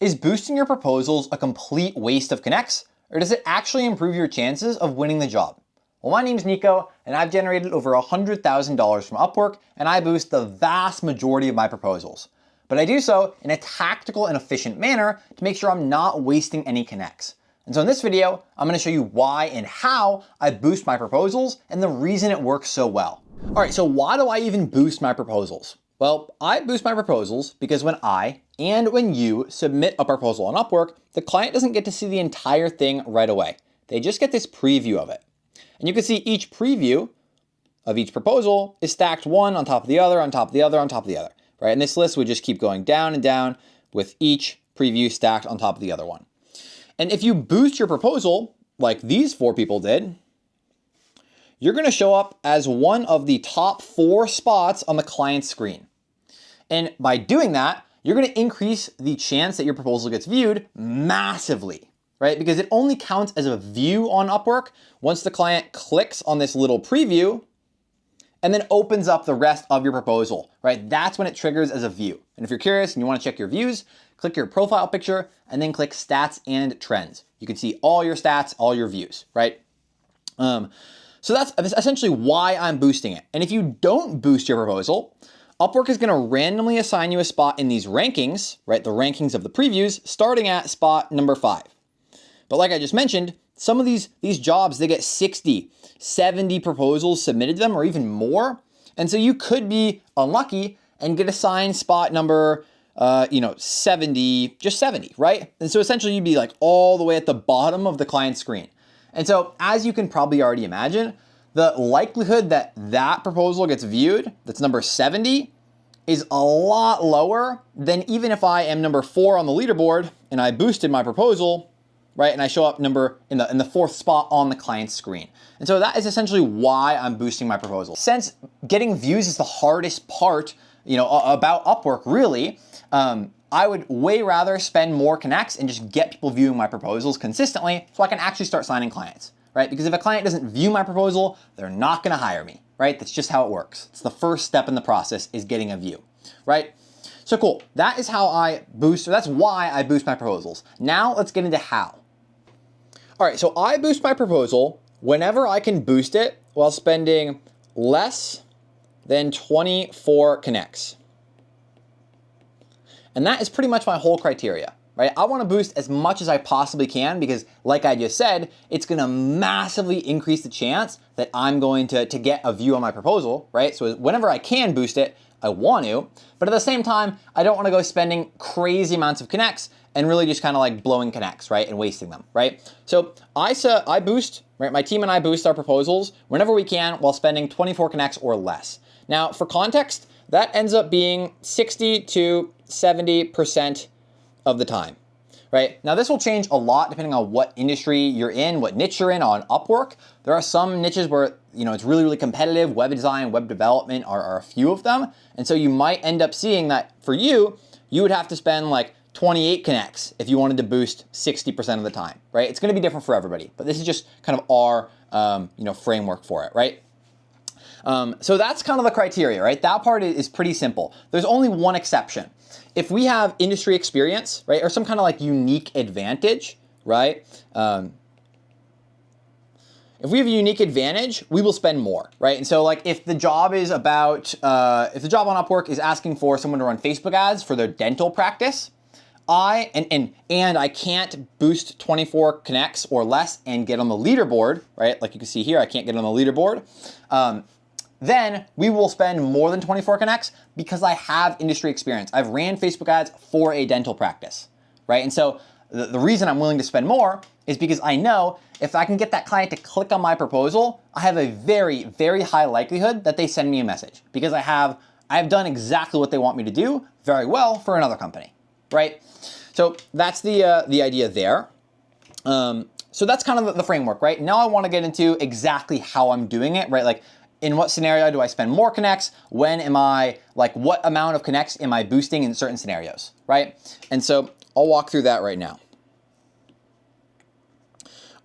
Is boosting your proposals a complete waste of connects, or does it actually improve your chances of winning the job? Well, my name's Nico, and I've generated over $100,000 from Upwork, and I boost the vast majority of my proposals. But I do so in a tactical and efficient manner to make sure I'm not wasting any connects. And so in this video, I'm gonna show you why and how I boost my proposals and the reason it works so well. All right, so why do I even boost my proposals? Well, I boost my proposals because when I and when you submit a proposal on Upwork, the client doesn't get to see the entire thing right away. They just get this preview of it. And you can see each preview of each proposal is stacked one on top of the other, on top of the other, on top of the other, right? And this list would just keep going down and down with each preview stacked on top of the other one. And if you boost your proposal, like these 4 people did, you're gonna show up as one of the top 4 spots on the client's screen. And by doing that, you're gonna increase the chance that your proposal gets viewed massively, right? Because it only counts as a view on Upwork once the client clicks on this little preview and then opens up the rest of your proposal, right? That's when it triggers as a view. And if you're curious and you wanna check your views, click your profile picture and then click stats and trends. You can see all your stats, all your views, right? So that's essentially why I'm boosting it. And if you don't boost your proposal, Upwork is gonna randomly assign you a spot in these rankings, right? The rankings of the previews starting at spot number 5. But like I just mentioned, some of these jobs, they get 60, 70 proposals submitted to them or even more. And so you could be unlucky and get assigned spot number 70, just 70, right? And so essentially you'd be like all the way at the bottom of the client screen. And so as you can probably already imagine, the likelihood that that proposal gets viewed, that's number 70, is a lot lower than even if I am number 4 on the leaderboard and I boosted my proposal, right? And I show up in the 4th spot on the client's screen. And so that is essentially why I'm boosting my proposal. Since getting views is the hardest part, about Upwork really, I would way rather spend more connects and just get people viewing my proposals consistently so I can actually start signing clients, right? Because if a client doesn't view my proposal, they're not gonna hire me, right? That's just how it works. It's the first step in the process is getting a view, right? So cool, that is how I boost, or that's why I boost my proposals. Now let's get into how. All right, so I boost my proposal whenever I can boost it while spending less than 24 connects. And that is pretty much my whole criteria, right? I wanna boost as much as I possibly can because like I just said, it's gonna massively increase the chance that I'm going to get a view on my proposal, right? So whenever I can boost it, I want to, but at the same time, I don't wanna go spending crazy amounts of connects and really just kind of like blowing connects, right? And wasting them, right? So I boost, right? My team and I boost our proposals whenever we can while spending 24 connects or less. Now for context, that ends up being 60 to 70% of the time, right? Now this will change a lot depending on what industry you're in, what niche you're in on Upwork. There are some niches where, it's really, really competitive. Web design, web development are a few of them. And so you might end up seeing that for you would have to spend like 28 connects if you wanted to boost 60% of the time, right? It's gonna be different for everybody, but this is just kind of our, framework for it, right? So that's kind of the criteria, right? That part is pretty simple. There's only one exception. If we have industry experience, right, or some kind of like unique advantage, right? If we have a unique advantage, we will spend more, right? And so like if the job is about, if the job on Upwork is asking for someone to run Facebook ads for their dental practice, and I can't boost 24 connects or less and get on the leaderboard, right? Like you can see here, I can't get on the leaderboard. Then we will spend more than 24 connects because I have industry experience. I've ran Facebook ads for a dental practice, right? And so the reason I'm willing to spend more is because I know if I can get that client to click on my proposal, I have a very, very high likelihood that they send me a message because I have done exactly what they want me to do very well for another company, right? So that's the idea there. So that's kind of the framework, right? Now I want to get into exactly how I'm doing it, right? Like in what scenario do I spend more connects? When am I, like what amount of connects am I boosting in certain scenarios, right? And so I'll walk through that right now.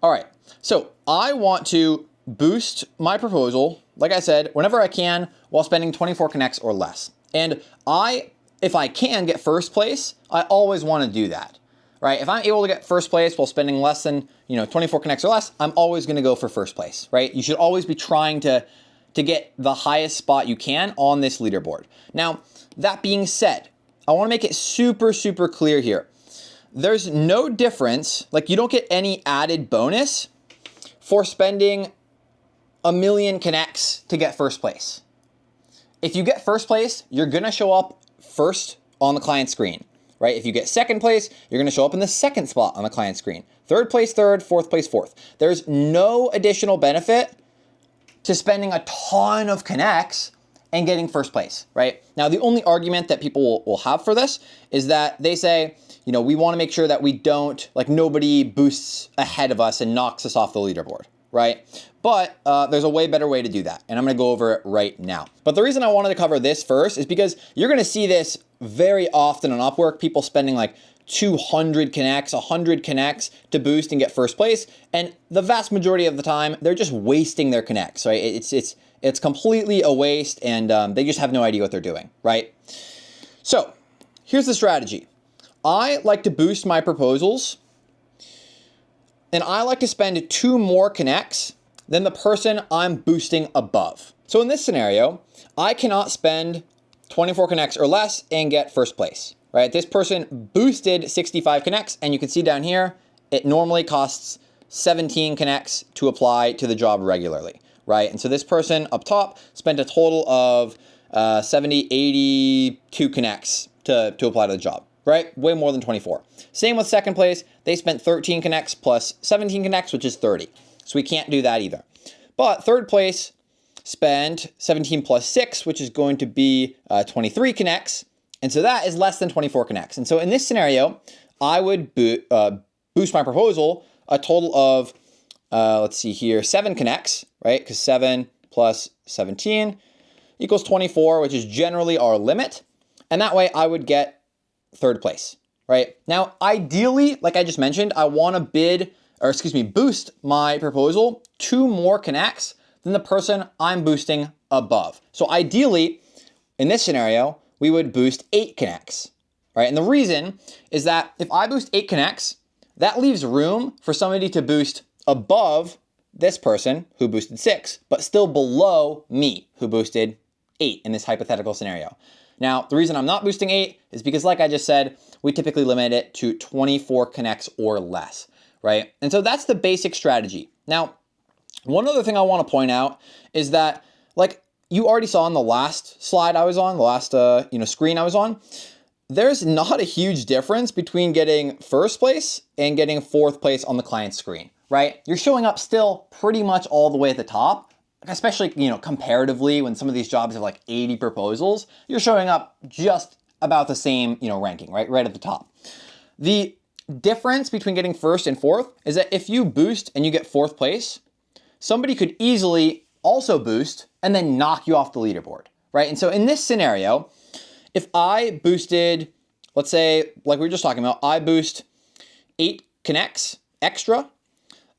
All right, so I want to boost my proposal, like I said, whenever I can while spending 24 connects or less. And if I can get first place, I always want to do that. right? If I'm able to get first place while spending less than, 24 connects or less, I'm always gonna go for first place, right? You should always be trying to get the highest spot you can on this leaderboard. Now, that being said, I wanna make it super, super clear here. There's no difference, like you don't get any added bonus for spending 1 million connects to get first place. If you get first place, you're gonna show up first on the client screen, right? If you get second place, you're gonna show up in the second spot on the client screen. Third place, third, fourth place, fourth. There's no additional benefit to spending a ton of connects and getting first place, right? Now, the only argument that people will have for this is that they say, we wanna make sure that we don't, like nobody boosts ahead of us and knocks us off the leaderboard, right? But there's a way better way to do that, and I'm gonna go over it right now. But the reason I wanted to cover this first is because you're gonna see this very often on Upwork, people spending like 200 connects, 100 connects to boost and get first place, and the vast majority of the time, they're just wasting their connects, right? It's completely a waste, and they just have no idea what they're doing, right? So here's the strategy. I like to boost my proposals, and I like to spend 2 more connects than the person I'm boosting above. So in this scenario, I cannot spend 24 connects or less and get first place, right? This person boosted 65 connects, and you can see down here, it normally costs 17 connects to apply to the job regularly, right? And so this person up top spent a total of 82 connects to apply to the job, right? Way more than 24. Same with second place. They spent 13 connects plus 17 connects, which is 30. So we can't do that either. But third place spent 17 plus 6, which is going to be 23 connects. And so that is less than 24 connects. And so in this scenario, I would boost my proposal a total of, let's see here, 7 connects, right? Because 7 plus 17 equals 24, which is generally our limit. And that way I would get third place, right? Now, ideally, like I just mentioned, I want to boost my proposal 2 more connects than the person I'm boosting above. So ideally, in this scenario, we would boost 8 connects, right? And the reason is that if I boost 8 connects, that leaves room for somebody to boost above this person who boosted 6, but still below me who boosted 8 in this hypothetical scenario. Now, the reason I'm not boosting 8 is because, like I just said, we typically limit it to 24 connects or less, right? And so that's the basic strategy. Now, one other thing I want to point out is that, like you already saw on the last slide I was on, the last screen I was on, there's not a huge difference between getting first place and getting fourth place on the client screen, right? You're showing up still pretty much all the way at the top, especially, comparatively when some of these jobs have like 80 proposals, you're showing up just about the same, ranking, right at the top. The difference between getting first and fourth is that if you boost and you get fourth place, somebody could easily also boost and then knock you off the leaderboard, right? And so in this scenario, if I boosted, let's say, like we were just talking about, I boost 8 connects extra,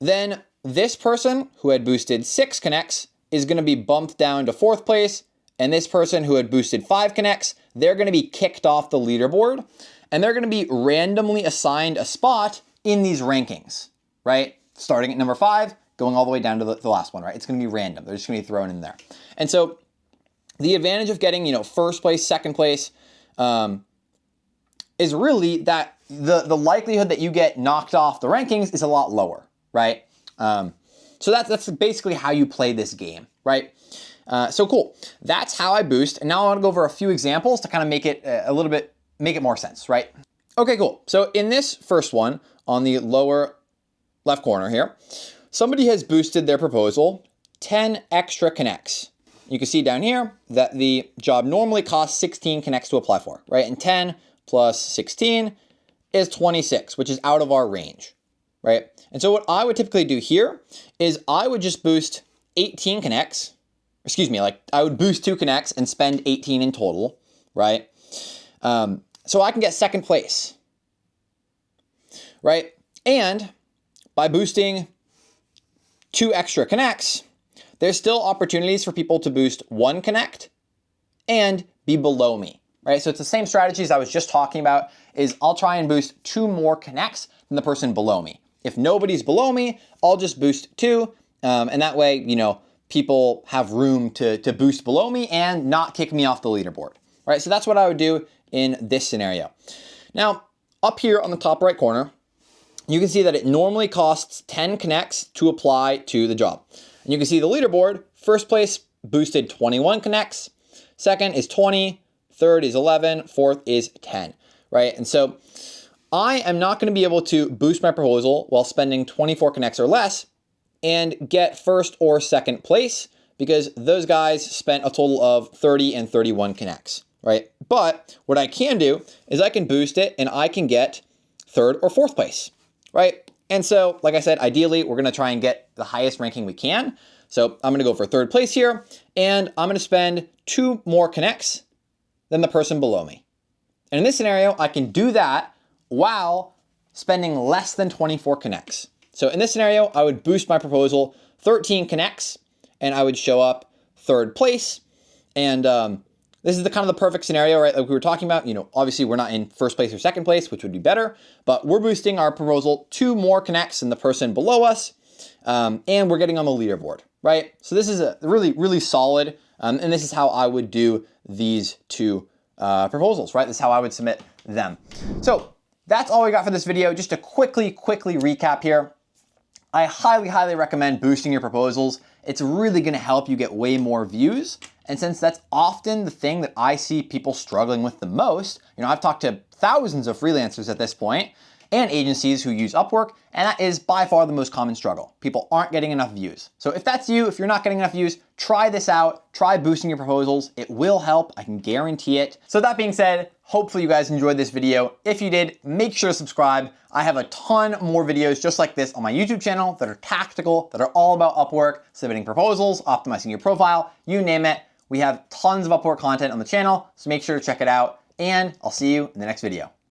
then this person who had boosted 6 connects is going to be bumped down to fourth place, and this person who had boosted 5 connects, they're going to be kicked off the leaderboard, and they're going to be randomly assigned a spot in these rankings, right? Starting at number 5, going all the way down to the last one, right? It's going to be random. They're just going to be thrown in there. And so the advantage of getting, first place, second place, is really that the likelihood that you get knocked off the rankings is a lot lower, right? So that's basically how you play this game, right? So cool. That's how I boost. And now I want to go over a few examples to kind of make it more sense, right? Okay, cool. So in this first one on the lower left corner here, somebody has boosted their proposal 10 extra connects. You can see down here that the job normally costs 16 connects to apply for, right? And 10 plus 16 is 26, which is out of our range, right? And so what I would typically do here is I would just boost 18 connects, I would boost 2 connects and spend 18 in total, right? So I can get second place, right? And by boosting 2 extra connects, there's still opportunities for people to boost 1 connect and be below me, right? So it's the same strategies I was just talking about, is I'll try and boost 2 more connects than the person below me. If nobody's below me, I'll just boost 2, and that way, people have room to boost below me and not kick me off the leaderboard, right? So that's what I would do in this scenario. Now, up here on the top right corner, you can see that it normally costs 10 connects to apply to the job. And you can see the leaderboard, first place boosted 21 connects, second is 20, third is 11, fourth is 10, right? And so I am not going to be able to boost my proposal while spending 24 connects or less and get first or second place, because those guys spent a total of 30 and 31 connects, right? But what I can do is I can boost it and I can get third or fourth place, right? And so, like I said, ideally, we're gonna try and get the highest ranking we can. So I'm gonna go for third place here, and I'm gonna spend 2 more connects than the person below me. And in this scenario, I can do that while spending less than 24 connects. So in this scenario, I would boost my proposal 13 connects, and I would show up third place. And this is the kind of the perfect scenario, right? Like we were talking about, obviously we're not in first place or second place, which would be better, but we're boosting our proposal 2 more connects than the person below us, and we're getting on the leaderboard, right? So this is a really, really solid, and this is how I would do these 2 proposals, right? This is how I would submit them. So that's all we got for this video. Just to quickly recap here. I highly recommend boosting your proposals. It's really gonna help you get way more views. And since that's often the thing that I see people struggling with the most, I've talked to thousands of freelancers at this point and agencies who use Upwork, and that is by far the most common struggle. People aren't getting enough views. So if that's you, if you're not getting enough views, try this out, try boosting your proposals. It will help, I can guarantee it. So that being said, hopefully you guys enjoyed this video. If you did, make sure to subscribe. I have a ton more videos just like this on my YouTube channel that are tactical, that are all about Upwork, submitting proposals, optimizing your profile, you name it. We have tons of Upwork content on the channel, so make sure to check it out, and I'll see you in the next video.